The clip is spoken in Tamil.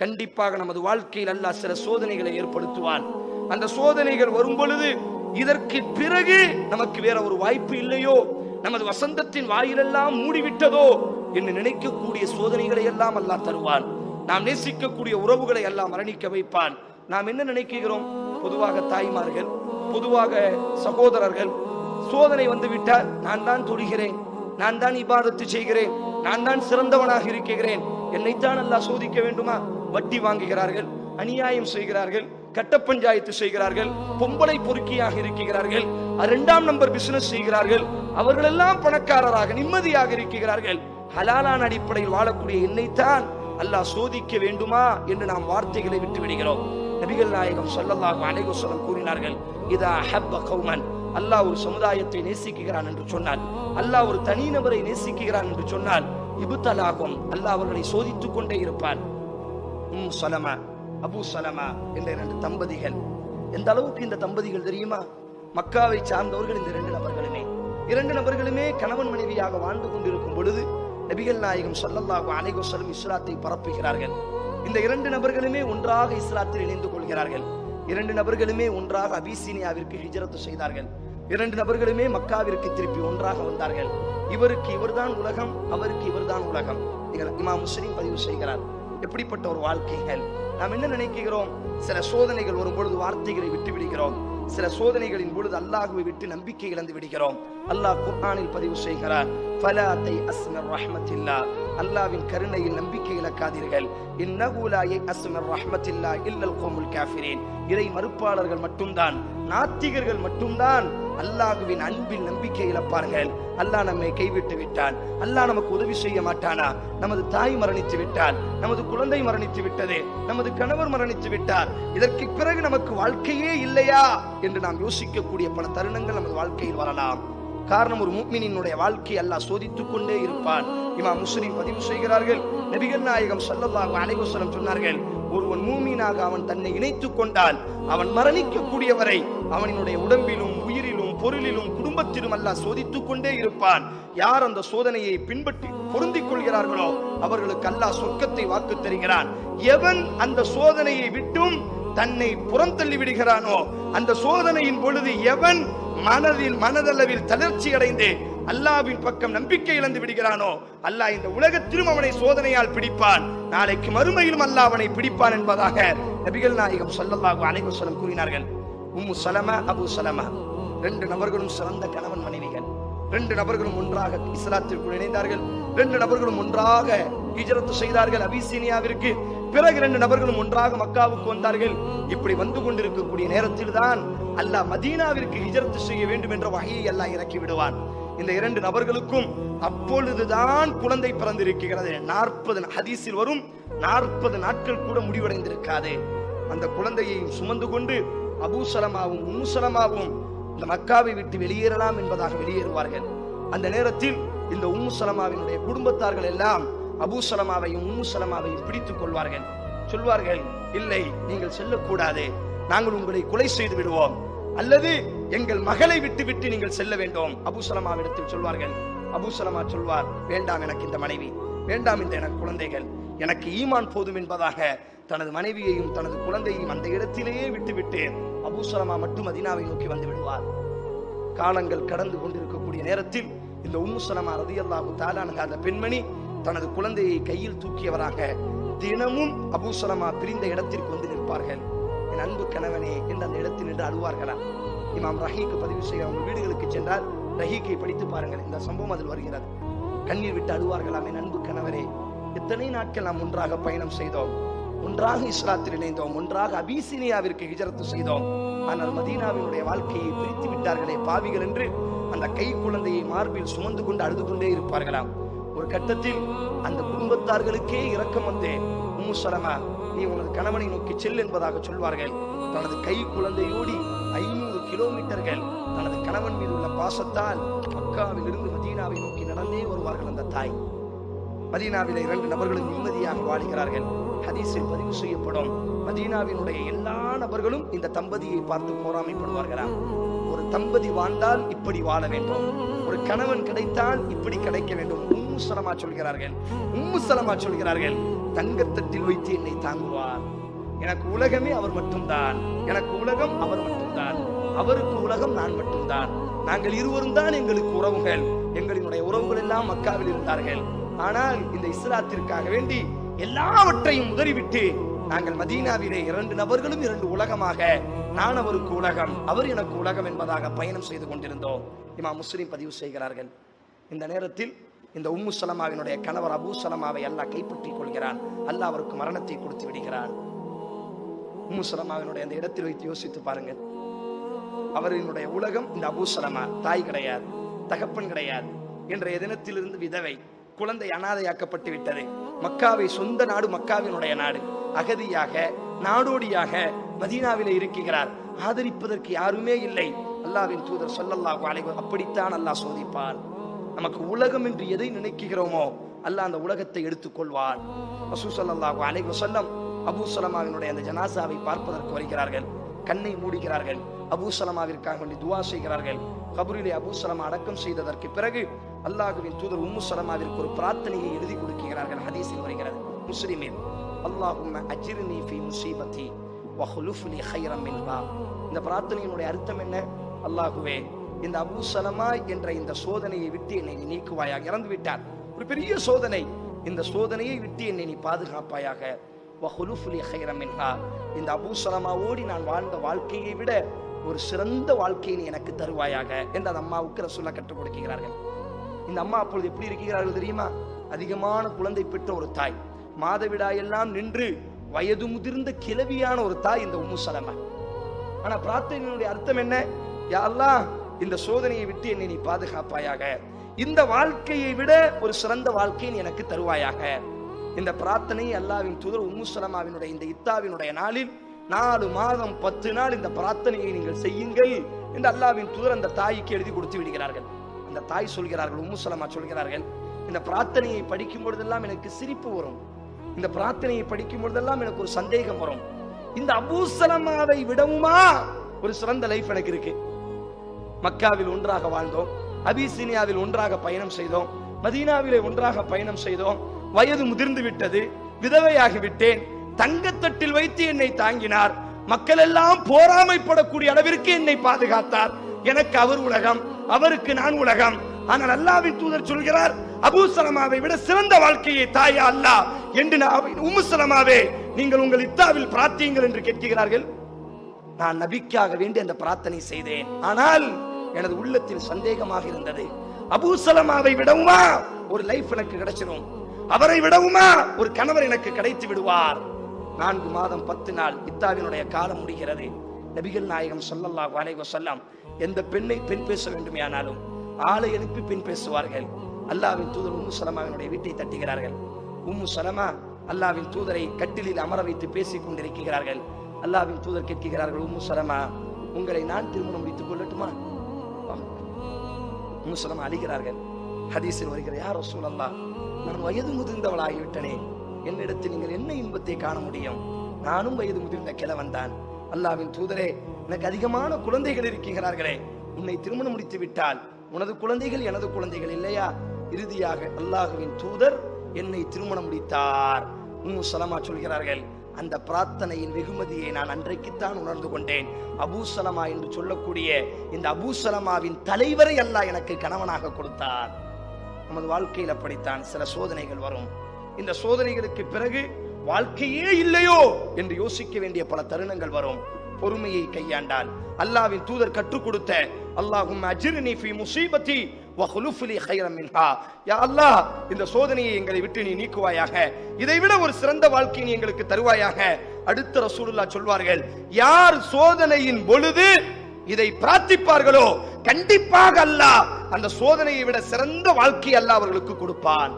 கண்டிப்பாக நமது வாழ்க்கையில் அல்லாஹ் சில சோதனைகளை ஏற்படுத்துவான். அந்த சோதனைகள் வரும் பொழுது இதற்கு பிறகு நமக்கு வேற ஒரு வாய்ப்பு இல்லையோ, நமது வசந்தத்தின் வாயிலெல்லாம் மூடிவிட்டதோ என்று நினைக்கக்கூடிய சோதனைகளை எல்லாம் அல்லாஹ் தருவான். நாம் நேசிக்கக்கூடிய உறவுகளை எல்லாம் மரணிக்க வைப்பான். நாம் என்ன நினைக்கிறோம்? பொதுவாக தாய்மார்கள், பொதுவாக சகோதரர்கள், சோதனை வந்து விட்டால் நான் தான் தொழுகிறேன், நான் தான் இபாதத்து செய்கிறேன், நான் தான் சிறந்தவனாக இருக்கிறேன், என்னைத்தான் அல்லாஹ் சோதிக்க வேண்டுமா? வட்டி வாங்குகிறார்கள், அநியாயம் செய்கிறார்கள், கட்ட பஞ்சாயத்து செய்கிறார்கள், பொம்பளை பொறுக்கியாக இருக்கிறார்கள், 2ஆம் நம்பர் பிசினஸ் செய்கிறார்கள், அவர்களெல்லாம் பணக்காரராக நிம்மதியாக இருக்கிறார்கள். ஹலாலான அடிப்படையில் வாழக்கூடிய என்னைத்தான் அல்லாஹ் சோதிக்க வேண்டுமா என்று நாம் வார்த்தைகளை விட்டு விடுகிறோம். நபிகள் நாயகம் ஸல்லல்லாஹு அலைஹி வஸல்லம் கூறினார்கள், இதா ஹப்ப கௌமன், அல்லாஹ் ஒரு சமுதாயத்தை நேசிக்கிறான் என்று சொன்னால், அல்லாஹ் ஒரு தனிநபரை நேசிக்கிறான் என்று சொன்னால், இப்தலாகும், அல்லாஹ் அவர்களை சோதித்துக் கொண்டே இருப்பான். சலமா, அபு சலமா என்ற 2 தம்பதிகள். எந்த அளவுக்கு இந்த தம்பதிகள் தெரியுமா? மக்காவை சார்ந்தவர்கள். இந்த 2 நபர்களுமே கணவன் மனைவியாக வாழ்ந்து கொண்டிருக்கும் பொழுது நபிகள் நாயகம் ஸல்லல்லாஹு அலைஹி வஸல்லம் இஸ்லாத்தை பரப்புகிறார்கள். இந்த 2 நபர்களுமே ஒன்றாக இஸ்லாத்தில் இணைந்து கொள்கிறார்கள். 2 நபர்களுமே ஒன்றாக அபிசீனியாவிற்கு ஹிஜ்ரத் செய்தார்கள். 2 நபர்களுமே மக்காவிற்கு திருப்பி ஒன்றாக வந்தார்கள். இவருக்கு இவர்தான் உலகம், அவருக்கு இவர்தான் உலகம். இமாம் முஸ்லிம் பதிவு செய்கிறார். எப்படிப்பட்ட ஒரு வாழ்க்கைகள்! நாம் என்ன நினைக்கிறோம்? சில சோதனைகள் வரும் பொழுது வார்த்தைகளை விட்டு விடுகிறோம். சில சோதனைகளின் பொழுது அல்லாஹ்வை விட்டு நம்பிக்கை இழந்து விடுகிறோம். அல்லாஹ் குர்ஆனில் பதிவு செய்கிறார், ஃபலா தயஅஸ் மிர் ரஹ்மத்தில்லாஹ், அல்லாஹ்வின் கருணையில் நம்பிக்கை இழக்காதீர்கள். இன்னஹு லா யயஅஸ் மிர் ரஹ்மத்தில்லாஹ் இல்லல் கௌமுல் காஃபிரீன், இறை மறுப்பாளர்கள் மட்டும்தான், நாத்திகர்கள் மட்டும்தான் அல்லாஹ்வின் அன்பில் நம்பிக்கை இழப்பார்கள். அல்லாஹ் நம்மை கைவிட்டு விட்டான், அல்லாஹ் நமக்கு உதவி செய்ய மாட்டானா? நமது தாய் மரணித்து விட்டால், நமது குழந்தை மரணித்து விட்டது, நமது கணவர் மரணித்து விட்டார், இதற்கு பிறகு நமக்கு வாழ்க்கையே இல்லையா என்று நாம் யோசிக்கக்கூடிய பல தருணங்கள் நமது வாழ்க்கையில் வரலாம். காரணம், ஒரு முஃமினினுடைய வாழ்க்கை அல்லாஹ் சோதித்துக் கொண்டே இருப்பான். இமாம் முஸ்லிம் பதிவு செய்கிறார்கள், நபிகள் நாயகம் ஸல்லல்லாஹு அலைஹி வஸல்லம் சொன்னார்கள், ஒருவன் மூமினாக அவன் தன்னை இணைத்துக் கொண்டால் அவன் மரணிக்கக்கூடிய வரை அவனுடைய உடம்பிலும் உயிரிலும் பொருளிலும் குடும்பத்திலும் அல்லாஹ் சோதித்துக் கொண்டே இருப்பான். யார் அந்த சோதனையை பின்பற்றி பொருந்திக் கொள்கிறார்களோ அவர்களுக்கு அல்லாஹ் சொர்க்கத்தை வாக்கு தருகிறான். எவன் அந்த சோதனையை விட்டும் தன்னை புறந்தள்ளி விடுகிறானோ, அந்த சோதனையின் பொழுது எவன் மனதளவில் தளர்ச்சி அடைந்து அல்லாஹ்வின் பக்கம் நம்பிக்கை இழந்து விடுகிறானோ, அல்லாஹ் இந்த உலகத்திலும் அவனை சோதனையால் பிடிப்பான், நாளைக்கு மறுமையிலும் அல்லாஹ் அவனை பிடிப்பான் என்பதாக நபிகள் நாயகம் ஸல்லல்லாஹு அலைஹி வஸல்லம் கூறினார்கள். உம்மு சலமா, அபு சலமா 2 நபர்களும் சிறந்த கணவன் மனைவிகள். 2 நபர்களும் ஒன்றாக இஸ்லாத்திற்குள் இணைந்தார்கள். 2 நபர்களும் ஒன்றாக ஹிஜ்ரத் செய்தார்கள் அபிசீனியாவிற்கு. பிறகு 2 நபர்களும் ஒன்றாக மக்காவுக்கு வந்தார்கள். இப்படி வந்து கொண்டிருக்கக்கூடிய நேரத்தில் தான் அல்லாஹ் மதீனாவிற்கு ஹிஜ்ரத் செய்ய வேண்டும் என்ற வகையை அல்லாஹ் இறக்கி விடுவான். இந்த 2 நபர்களுக்கும் அப்பொழுதுதான் குழந்தை பிறந்திருக்கிறது. 40 ஹதீஸில் வரும் 40 நாட்கள் கூட முடிவடைந்திருக்காது. அந்த குழந்தையையும் சுமந்து கொண்டு அபூ சலமாவும் உம்மு சலமாவும் இந்த மக்காவை விட்டு வெளியேறலாம் என்பதாக வெளியேறுவார்கள். அந்த நேரத்தில் இந்த உம்மு சலமாவினுடைய குடும்பத்தார்கள் எல்லாம் அபூ சலமாவையும் உம்மு சலமாவையும் பிடித்துக் கொள்வார்கள். சொல்வார்கள், இல்லை, நீங்கள் செல்லக்கூடாது, நாங்கள் உங்களை கொலை செய்து விடுவோம், அல்லது எங்கள் மகளை விட்டு விட்டு நீங்கள் செல்ல வேண்டும். அபூ சலமாவிடத்தில் சொல்வார்கள். அபூ சலமா சொல்வார், வேண்டாம், எனக்கு இந்த மனைவி வேண்டாம், இந்த எனக்கு குழந்தைகள், எனக்கு ஈமான் போதும் என்பதாக தனது மனைவியையும் தனது குழந்தையையும் அந்த இடத்திலேயே விட்டுவிட்டு அபூ சலமா மட்டும் மதீனாவை நோக்கி வந்து விடுவார். காலங்கள் கடந்து கொண்டிருக்கக்கூடிய நேரத்தில் இந்த உம்மு சலமா ரலியல்லாஹு தஆலா அன்ஹா அந்த பெண்மணி தனது குழந்தையை கையில் தூக்கியவராக தினமும் அபூ சலமா பிரிந்த இடத்திற்கு வந்து நிற்பார்கள். என் அன்பு கணவனே என்று அந்த இடத்தில் நின்று அழுவார்களாம். இமாம் ரஹீக்கு பதிவு செய்ய அவங்க வீடுகளுக்கு சென்றால் ரஹீக்கை படித்து பாருங்கள், இந்த சம்பவம் அதில் வருகிறது. கண்ணீர் விட்டு அழுவார்களாம், என் அன்பு கணவரே, எத்தனை நாட்கள் நாம் ஒன்றாக பயணம் செய்தோம், ஒன்றாக இஸ்லாத்தில் இணைந்தோம், ஒன்றாக அபிசீனியாவிற்கு ஹிஜ்ரத் செய்தோம், ஆனால் மதீனாவினுடைய வாழ்க்கையை பிரித்து விட்டார்களே பாவிகள் என்று அந்த கை குழந்தையை மார்பில் சுமந்து கொண்டு அழுது கொண்டே இருப்பார்களாம். ஒரு கட்டத்தில் அந்த குடும்பத்தார்களுக்கே இரக்கம் வந்து, உம்மு சலமா, நீ உனது கணவனை நோக்கி செல் என்பதாக சொல்வார்கள். தனது கை குழந்தையோடி 500 கிலோமீட்டர்கள் தனது கணவன் மீது உள்ள பாசத்தால் மக்காவில் இருந்து மதீனாவை நோக்கி நடந்தே வருவார்கள். அந்த தாய் மதீனாவிலே 2 நபர்களும் நிம்மதியாக வாழுகிறார்கள். ஹதீஸில் பதிவு செய்யப்படும், மதீனாவினுடைய எல்லா நபர்களும் இந்த தம்பதியை பார்த்து போராமைப்படுவார்களாம். ஒரு தம்பதி வாழ்ந்தால் இப்படி வாழ வேண்டும், ஒரு கணவன் கிடைத்தால் இப்படி கிடைக்க வேண்டும். உம்மு சலமா சொல்கிறார்கள் தங்கத்தட்டில் வைத்து என்னை தாங்குவார். எனக்கு உலகமே அவர் மட்டும்தான், எனக்கு உலகம் அவர் மட்டும்தான், அவருக்கு உலகம் நான் மட்டும்தான். நாங்கள் இருவரும் தான் எங்களுக்கு உறவுகள். எங்களுடைய உறவுகள் எல்லாம் மக்காவில் இருந்தார்கள். ஆனால் இந்த இஸ்லாத்திற்காக வேண்டி எல்லாவற்றையும் உதறிவிட்டு நாங்கள் மதீனாவிலே 2 நபர்களும் 2 உலகமாக, நான் அவருக்கு உலகம், அவர் எனக்கு உலகம் என்பதாக பயணம் செய்து கொண்டிருந்தோம். இமாம் முஸ்லிம் பதிவு செய்கிறார்கள். இந்த நேரத்தில் இந்த உம்மு சலமாவினுடைய கணவர் அபூ சலமாவை அல்லாஹ் கைப்பற்றிக் கொள்கிறான். அல்லாஹ் அவருக்கு மரணத்தை கொடுத்து விடுகிறான். உம்மு சலமாவினுடைய அந்த இடத்தில் வைத்து யோசித்து பாருங்கள். அவரினுடைய உலகம் இந்த அபூ சலமா. தாய் கிடையாது, தகப்பன் கிடையாது. இன்றைய தினத்திலிருந்து விதவை, குழந்தை அனாதையாக்கப்பட்டு விட்டது. மக்காவை சொந்த நாடு, மக்காவினுடைய நாடு, அகதியாக நாடோடியாக மதீனாவிலே இருக்கிறார். ஆதரிப்பதற்கு யாருமே இல்லை. அல்லாஹ்வின் தூதர் ஸல்லல்லாஹு அலைஹி வஸல்லம் அப்படித்தான் அல்லாஹ் சோதிப்பார். நமக்கு உலகம் என்று எதை நினைக்கிறோமோ அல்லாஹ் அந்த உலகத்தை எடுத்துக்கொள்வார். ரசூல் ஸல்லல்லாஹு அலைஹி வஸல்லம் அபூ சலமாவினுடைய அந்த ஜனாசாவை பார்ப்பதற்கு வருகிறார்கள். கண்ணை மூடுகிறார்கள். அபூ சலமாவிற்காக வேண்டி துஆ செய்கிறார்கள். கபரிலே அபூ சலமா அடக்கம் செய்ததற்கு பிறகு அல்லாஹ்வின் தூதர் உம்மு சலமாவிற்கு ஒரு பிரார்த்தனையை எழுதி கொடுக்கிறார்கள். ஹதீஸில் வருகிறது, முஸ்லிமில், அல்லாஹும்ம அஜிர்னி ஃபீ முஸீபத்தி வஹுலுஃப்லி கைரம் மின்ஹா. இந்த பிரார்த்தனையினுடைய அர்த்தம் என்ன? அல்லாஹுவே, இந்த அபூ சலமா என்ற இந்த சோதனையை விட்டு என்னை நீ நீக்குவாயாக. இறந்து விட்டார், ஒரு பெரிய சோதனை. இந்த சோதனையை விட்டு என்னை நீ பாதுகாப்பாயாக. வஹுலுஃப்லி கைரம் மின்ஹா. இந்த அபூ சலமாவோடு நான் வாழ்ந்த வாழ்க்கையை விட ஒரு சிறந்த வாழ்க்கையை நீ எனக்கு தருவாயாக என்று அந்த அம்மாவுக்கு ரசூலுல்லாஹ் கற்றுக் கொடுக்கிறார்கள். இந்த அம்மா அப்பொழுது எப்படி இருக்கிறார்கள் தெரியுமா? அதிகமான குழந்தை பெற்ற ஒரு தாய், மாதவிடாயெல்லாம் நின்று வயது முதிர்ந்த கிழவியான ஒரு தாய் இந்த உம்மு சலமா. ஆனா பிரார்த்தனையினுடைய அர்த்தம் என்ன? யா அல்லாஹ், இந்த சோதனையை விட்டு என்னை நீ பாதுகாப்பாயாக. இந்த வாழ்க்கையை விட ஒரு சிறந்த வாழ்க்கையை நீ எனக்கு தருவாயாக. இந்த பிரார்த்தனை அல்லாஹ்வின் தூதர் உம்மு சலமாவினுடைய இந்த இத்தாவினுடைய நாளில் 4 மாதம் 10 நாள் இந்த பிரார்த்தனையை நீங்கள் செய்யுங்கள் என்று அல்லாஹ்வின் தூதர் அந்த தாய்க்கு எழுதி கொடுத்து விடுகிறார்கள். அந்த தாய் சொல்கிறார்கள், உம்மு சலமா சொல்கிறார்கள், இந்த பிரார்த்தனையை படிக்கும் பொழுதெல்லாம் எனக்கு சிரிப்பு வரும். இந்த பிரார்த்தனையை படிக்கும் பொழுதெல்லாம் எனக்கு ஒரு சந்தேகம் வரும். இந்த அபூ சலமாவை விடவுமா ஒரு சிறந்த லைஃப் எனக்கு இருக்கு? மக்காவில் ஒன்றாக வாழ்ந்தோம், அபிசீனியாவில் ஒன்றாக பயணம் செய்தோம், மதீனாவிலே ஒன்றாக பயணம் செய்தோம். வயது முதிர்ந்து விட்டது, விதவையாகி விட்டேன். தங்கத்தட்டில் வைத்து என்னை தாங்கினார். மக்கள் எல்லாம் போராமைப்படக்கூடிய அளவிற்கு என்னை பாதுகாத்தார். எனக்கு அவர் உலகம், அவருக்கு நான் உலகம். ஆனால் அல்லாஹ்வின் தூதர் சொல்கிறார், அபூ சலமாவை விட சிறந்த வாழ்க்கையை தாயா அல்லாஹ் என்று உம்மு சலமாவே, நீங்கள் உங்கள் இத்தாவில் பிரார்த்தியுங்கள் என்று கேட்கிறார்கள். நான் நபிக்காக வேண்டி அந்த பிரார்த்தனை செய்தேன். ஆனால் எனது உள்ளத்தில் சந்தேகமாக இருந்தது. அபூ சலமாவை விடவுமா ஒரு லைஃப் எனக்கு கிடைச்சிடும்? அவரை விடவுமா ஒரு கணவர் எனக்கு கிடைத்து விடுவார்? 4 மாதம் 10 நாள் இத்தாவினுடைய காலம் முடிகிறது. நபிகள் நாயகம் ஸல்லல்லாஹு அலைஹி வஸல்லம் எந்த பெண் பேச வேண்டுமானாலும் ஆளை அனுப்பி பெண் பேசுவார்கள். அல்லாஹ்வின் தூதர் உம்மு சலமாவினுடைய வீட்டை தட்டுகிறார்கள். உம்மு சலமா அல்லாஹ்வின் தூதரை கட்டிலில் அமர வைத்து பேசிக் கொண்டிருக்கிறார்கள். அல்லாஹ்வின் தூதர் கேட்கிறார்கள், உம்மு சலமா, உங்களை நான் திருமணம் முடித்துக் கொள்ளட்டுமா? உம்மு சலமா அழுகிறார்கள். ஹதீஸில் வருகிற, யா ரசூலல்லாஹ், நான் வயது முதிர்ந்தவளாகிவிட்டனே, என்னிடத்தில் நீங்கள் என்ன இன்பத்தை காண முடியும்? நானும் வயது முதிர்ந்த கிழவன் தான். அல்லாஹ்வின் தூதரே, எனக்கு அதிகமான குழந்தைகள் இருக்கிறார்களே, உன்னை திருமணம் முடித்து விட்டால் உனது குழந்தைகள் எனது குழந்தைகள் இல்லையா? இறுதியாக அல்லாஹ்வின் தூதர் என்னை திருமணம் முடித்தார். உம்மு சலமா சொல்கிறார்கள், அந்த பிரார்த்தனையின் வெகுமதியை நான் அன்றைக்குத்தான் உணர்ந்து கொண்டேன். அபூ சலமா என்று சொல்லக்கூடிய இந்த அபூ சலமாவின் தலைவரை அல்லாஹ் எனக்கு கணவனாக கொடுத்தார். நமது வாழ்க்கையில் அப்படித்தான் சில சோதனைகள் வரும். இந்த சோதனைகளுக்கு பிறகு வாழ்க்கையே இல்லையோ என்று யோசிக்க வேண்டிய பல தருணங்கள் வரும். பொறுமையை கையாண்டால் அல்லாஹ்வின் தூதர் கற்றுக் கொடுத்த அல்லாஹும்ம அஜிர்னி ஃபீ முஸீபத்தி வஹுலுஃப்லி கைரம் மின்ஹா, யா அல்லாஹ், இந்த சோதனையை எங்களை விட்டு நீ நீக்குவாயாக, இதைவிட ஒரு சிறந்த வாழ்க்கையை நீ எங்களுக்கு தருவாயாக. அடுத்த ரசூலுல்லாஹ் சொல்வார்கள், யார் சோதனையின் பொழுது இதை பிரார்த்திப்பார்களோ கண்டிப்பாக அல்லாஹ் அந்த சோதனையை விட சிறந்த வாழ்க்கை அல்லாஹ் அவர்களுக்கு கொடுப்பான்.